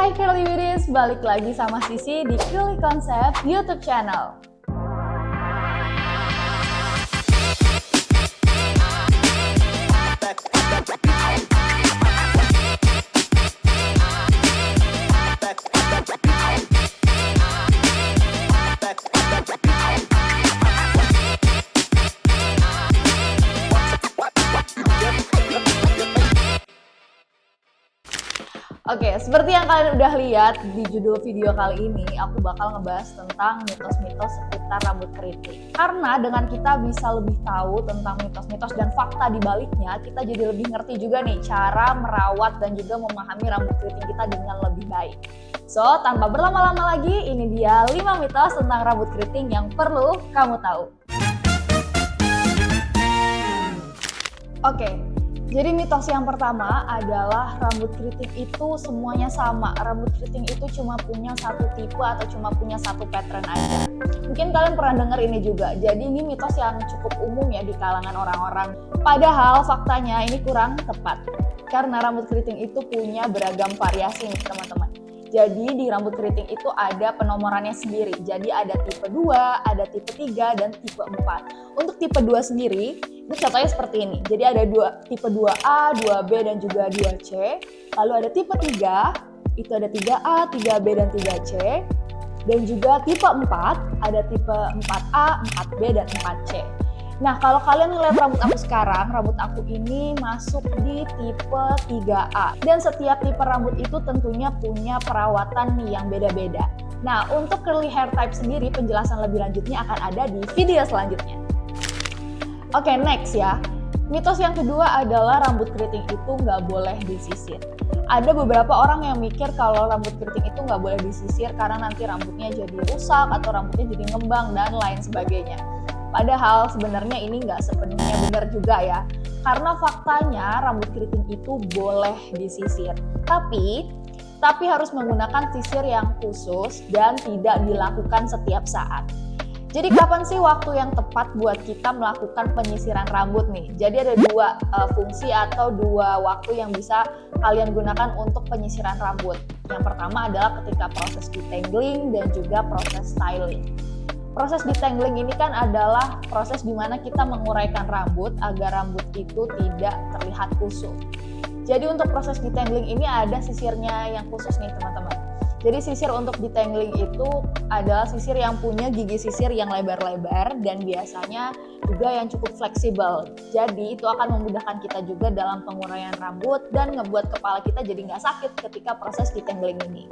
Hai Curly Beauties, balik lagi sama Sisi di Curly Concept YouTube channel. Oke, seperti yang kalian udah lihat di judul video kali ini, aku bakal ngebahas tentang mitos-mitos seputar rambut keriting. Karena dengan kita bisa lebih tahu tentang mitos-mitos dan fakta di baliknya, kita jadi lebih ngerti juga nih cara merawat dan juga memahami rambut keriting kita dengan lebih baik. So, tanpa berlama-lama lagi, ini dia 5 mitos tentang rambut keriting yang perlu kamu tahu. Oke. Jadi mitos yang pertama adalah rambut keriting itu semuanya sama. Rambut keriting itu cuma punya satu tipe atau cuma punya satu pattern aja. Mungkin kalian pernah dengar ini juga. Jadi ini mitos yang cukup umum ya di kalangan orang-orang. Padahal faktanya ini kurang tepat. Karena rambut keriting itu punya beragam variasi nih teman-teman. Jadi di rambut keriting itu ada penomorannya sendiri. Jadi ada tipe 2, ada tipe 3, dan tipe 4. Untuk tipe 2 sendiri, itu contohnya seperti ini. Jadi ada tipe 2A, 2B, dan juga 2C. Lalu ada tipe 3, itu ada 3A, 3B, dan 3C. Dan juga tipe 4, ada tipe 4A, 4B, dan 4C. Nah, kalau kalian ngeliat rambut aku sekarang, rambut aku ini masuk di tipe 3A. Dan setiap tipe rambut itu tentunya punya perawatan nih yang beda-beda. Nah, untuk curly hair type sendiri, penjelasan lebih lanjutnya akan ada di video selanjutnya. Oke, next ya. Mitos yang kedua adalah rambut keriting itu nggak boleh disisir. Ada beberapa orang yang mikir kalau rambut keriting itu nggak boleh disisir karena nanti rambutnya jadi rusak atau rambutnya jadi ngembang dan lain sebagainya. Padahal sebenarnya ini nggak sepenuhnya benar juga ya. Karena faktanya rambut keriting itu boleh disisir. Tapi harus menggunakan sisir yang khusus dan tidak dilakukan setiap saat. Jadi kapan sih waktu yang tepat buat kita melakukan penyisiran rambut nih? Jadi ada dua fungsi atau dua waktu yang bisa kalian gunakan untuk penyisiran rambut. Yang pertama adalah ketika proses detangling dan juga proses styling. Proses detangling ini kan adalah proses di mana kita menguraikan rambut agar rambut itu tidak terlihat kusut. Jadi untuk proses detangling ini ada sisirnya yang khusus nih teman-teman. Jadi sisir untuk detangling itu adalah sisir yang punya gigi sisir yang lebar-lebar dan biasanya juga yang cukup fleksibel. Jadi itu akan memudahkan kita juga dalam penguraian rambut dan ngebuat kepala kita jadi nggak sakit ketika proses detangling ini.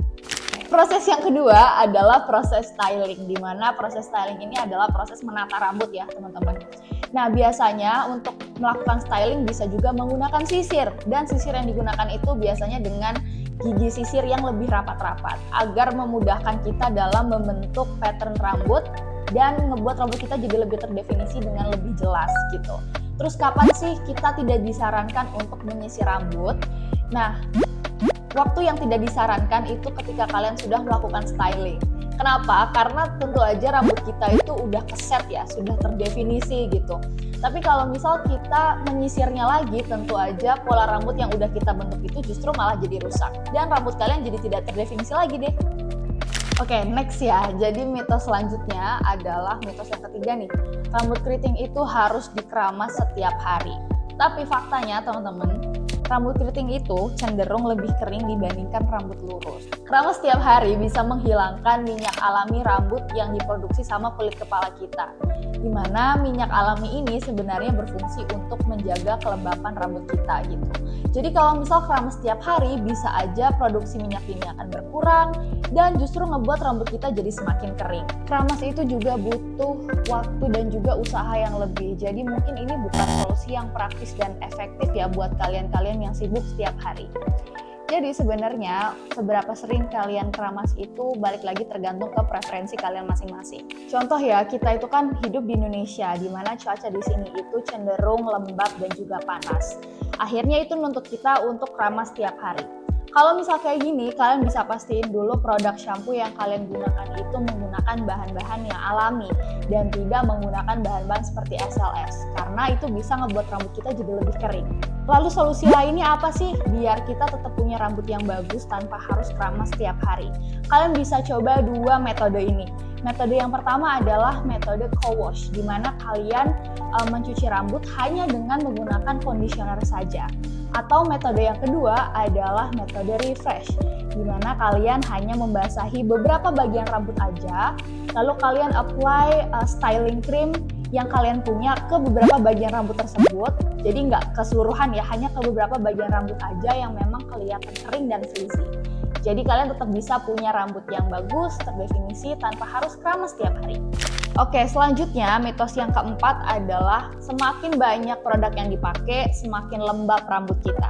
Proses yang kedua adalah proses styling, di mana proses styling ini adalah proses menata rambut ya teman-teman. Nah biasanya untuk melakukan styling bisa juga menggunakan sisir, dan sisir yang digunakan itu biasanya dengan gigi sisir yang lebih rapat-rapat agar memudahkan kita dalam membentuk pattern rambut dan ngebuat rambut kita jadi lebih terdefinisi dengan lebih jelas gitu. Terus kapan sih kita tidak disarankan untuk menyisir rambut? Nah, waktu yang tidak disarankan itu ketika kalian sudah melakukan styling. Kenapa? Karena tentu aja rambut kita itu udah keset ya, sudah terdefinisi gitu. Tapi kalau misal kita menyisirnya lagi, tentu aja pola rambut yang udah kita bentuk itu justru malah jadi rusak. Dan rambut kalian jadi tidak terdefinisi lagi deh. Oke, next ya. Jadi mitos selanjutnya adalah mitos yang ketiga nih. Rambut keriting itu harus dikeramas setiap hari. Tapi faktanya teman-teman, rambut keriting itu cenderung lebih kering dibandingkan rambut lurus. Keramas setiap hari bisa menghilangkan minyak alami rambut yang diproduksi sama kulit kepala kita. Dimana minyak alami ini sebenarnya berfungsi untuk menjaga kelembapan rambut kita gitu. Jadi kalau misal keramas setiap hari, bisa aja produksi minyak ini akan berkurang dan justru ngebuat rambut kita jadi semakin kering. Keramas itu juga butuh waktu dan juga usaha yang lebih. Jadi mungkin ini bukan solusi yang praktis dan efektif ya buat kalian-kalian yang sibuk setiap hari. Jadi sebenarnya seberapa sering kalian keramas itu balik lagi tergantung ke preferensi kalian masing-masing. Contoh ya, kita itu kan hidup di Indonesia, di mana cuaca di sini itu cenderung lembab dan juga panas. Akhirnya itu nuntut kita untuk keramas setiap hari. Kalau misal kayak gini, kalian bisa pastiin dulu produk shampoo yang kalian gunakan itu menggunakan bahan-bahan yang alami dan tidak menggunakan bahan-bahan seperti SLS, karena itu bisa ngebuat rambut kita jadi lebih kering. Lalu solusi lainnya apa sih biar kita tetap punya rambut yang bagus tanpa harus keramas setiap hari? Kalian bisa coba dua metode ini. Metode yang pertama adalah metode co-wash, di mana kalian mencuci rambut hanya dengan menggunakan conditioner saja. Atau metode yang kedua adalah metode refresh, di mana kalian hanya membasahi beberapa bagian rambut aja, lalu kalian apply styling cream yang kalian punya ke beberapa bagian rambut tersebut. Jadi nggak keseluruhan ya, hanya ke beberapa bagian rambut aja yang memang kelihatan kering dan frizzy. Jadi kalian tetap bisa punya rambut yang bagus, terdefinisi tanpa harus keramas setiap hari. Oke, selanjutnya mitos yang keempat adalah semakin banyak produk yang dipakai, semakin lembab rambut kita.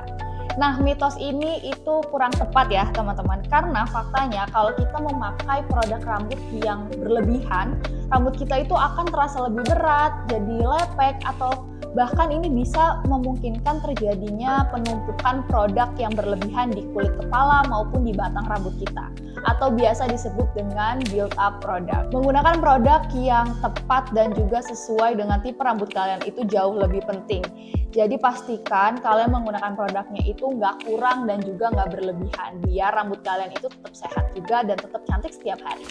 Nah, mitos ini itu kurang tepat ya teman-teman, karena faktanya kalau kita memakai produk rambut yang berlebihan, rambut kita itu akan terasa lebih berat, jadi lepek, atau bahkan ini bisa memungkinkan terjadinya penumpukan produk yang berlebihan di kulit kepala maupun di batang rambut kita, atau biasa disebut dengan build up product. Menggunakan produk yang tepat dan juga sesuai dengan tipe rambut kalian itu jauh lebih penting. Jadi pastikan kalian menggunakan produknya itu nggak kurang dan juga nggak berlebihan, biar rambut kalian itu tetap sehat juga dan tetap cantik setiap hari.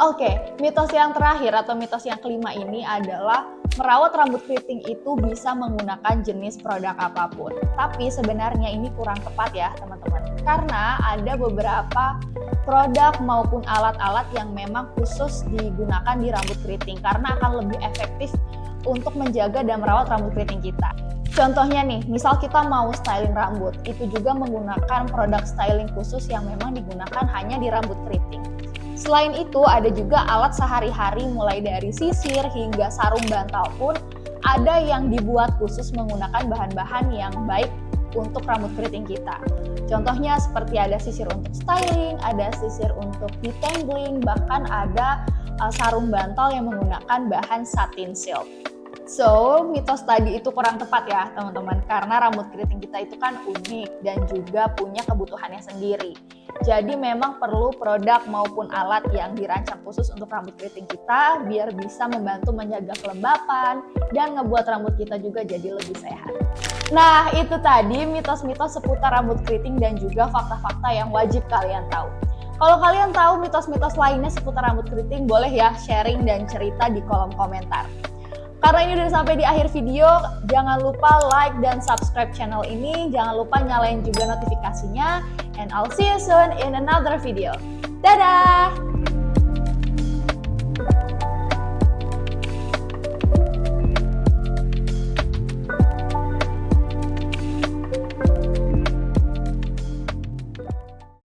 Oke, mitos yang terakhir atau mitos yang kelima ini adalah merawat rambut keriting itu bisa menggunakan jenis produk apapun. Tapi sebenarnya ini kurang tepat ya teman-teman, karena ada beberapa produk maupun alat-alat yang memang khusus digunakan di rambut keriting karena akan lebih efektif untuk menjaga dan merawat rambut keriting kita. Contohnya nih, misal kita mau styling rambut, itu juga menggunakan produk styling khusus yang memang digunakan hanya di rambut keriting. Selain itu, ada juga alat sehari-hari mulai dari sisir hingga sarung bantal pun ada yang dibuat khusus menggunakan bahan-bahan yang baik untuk rambut keriting kita. Contohnya seperti ada sisir untuk styling, ada sisir untuk detangling, bahkan ada sarung bantal yang menggunakan bahan satin silk. So, mitos tadi itu kurang tepat ya teman-teman, karena rambut keriting kita itu kan unik dan juga punya kebutuhannya sendiri. Jadi memang perlu produk maupun alat yang dirancang khusus untuk rambut keriting kita biar bisa membantu menjaga kelembapan dan ngebuat rambut kita juga jadi lebih sehat. Nah, itu tadi mitos-mitos seputar rambut keriting dan juga fakta-fakta yang wajib kalian tahu. Kalau kalian tahu mitos-mitos lainnya seputar rambut keriting, boleh ya sharing dan cerita di kolom komentar. Karena ini udah sampai di akhir video, jangan lupa like dan subscribe channel ini, jangan lupa nyalain juga notifikasinya, and I'll see you soon in another video. Dadah!